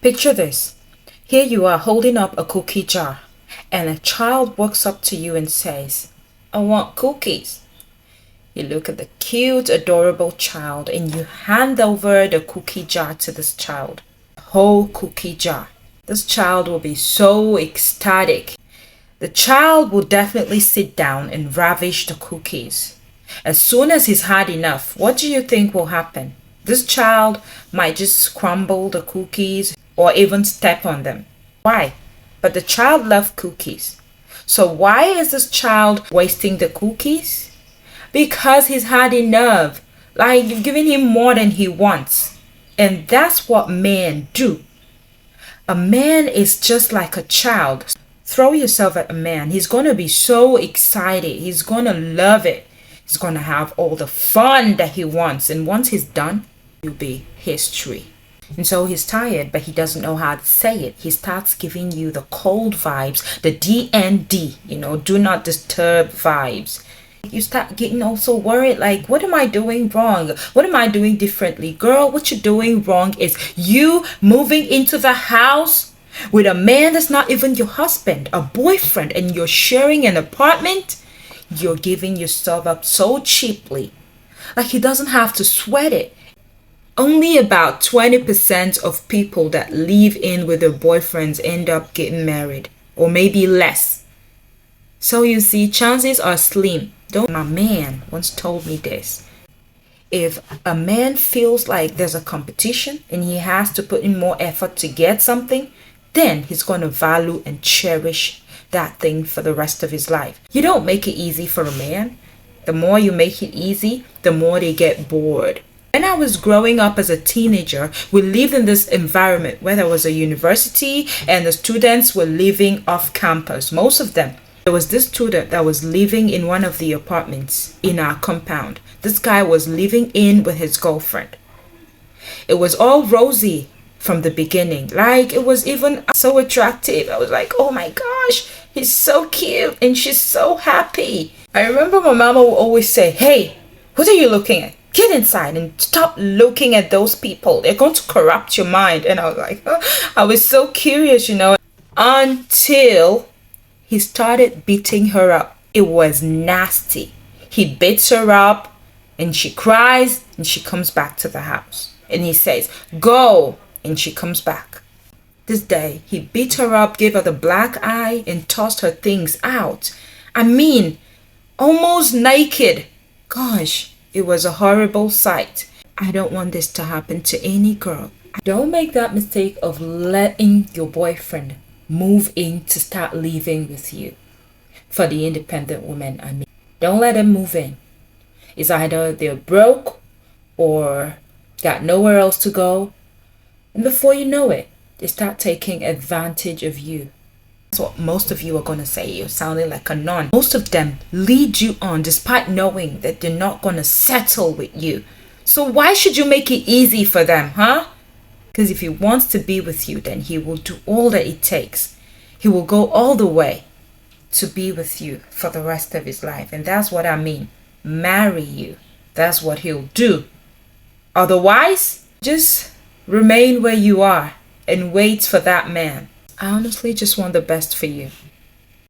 Picture this. Here you are holding up a cookie jar, and a child walks up to you and says, I want cookies. You look at the cute, adorable child and you hand over the cookie jar to this child. The whole cookie jar. This child will be so ecstatic. The child will definitely sit down and ravish the cookies. As soon as he's had enough, what do you think will happen? This child might just crumble the cookies or even step on them. Why? But the child loves cookies. So why is this child wasting the cookies? Because he's had enough. Like you've given him more than he wants. And that's what men do. A man is just like a child. Throw yourself at a man. He's going to be so excited. He's going to love it. He's going to have all the fun that he wants. And once he's done, it'll be history. And so he's tired, but he doesn't know how to say it. He starts giving you the cold vibes, the DND, do not disturb vibes. You start getting also worried, like, what am I doing wrong? What am I doing differently? Girl, what you're doing wrong is you moving into the house with a man that's not even your husband, a boyfriend, and you're sharing an apartment. You're giving yourself up so cheaply. Like he doesn't have to sweat it. Only about 20% of people that live in with their boyfriends end up getting married, or maybe less. So you see, chances are slim. My man once told me this. If a man feels like there's a competition and he has to put in more effort to get something, then he's going to value and cherish that thing for the rest of his life. You don't make it easy for a man. The more you make it easy, the more they get bored. When I was growing up as a teenager, we lived in this environment where there was a university and the students were living off campus, most of them. There was this student that was living in one of the apartments in our compound. This guy was living in with his girlfriend. It was all rosy from the beginning. Like it was even so attractive. I was like, oh my gosh, he's so cute and she's so happy. I remember my mama would always say, hey, what are you looking at? Get inside and stop looking at those people. They're going to corrupt your mind. And I was like, I was so curious, until he started beating her up. It was nasty. He beats her up and she cries and she comes back to the house. And he says, go. And she comes back. This day, he beat her up, gave her the black eye and tossed her things out. I mean, almost naked. Gosh. It was a horrible sight. I don't want this to happen to any girl. Don't make that mistake of letting your boyfriend move in to start living with you. For the independent woman, I mean. Don't let them move in. It's either they're broke or got nowhere else to go. And before you know it, they start taking advantage of you. That's what most of you are going to say. You're sounding like a nun. Most of them lead you on despite knowing that they're not going to settle with you. So why should you make it easy for them, huh? Because if he wants to be with you, then he will do all that it takes. He will go all the way to be with you for the rest of his life. And that's what I mean. Marry you. That's what he'll do. Otherwise, just remain where you are and wait for that man. I honestly just want the best for you.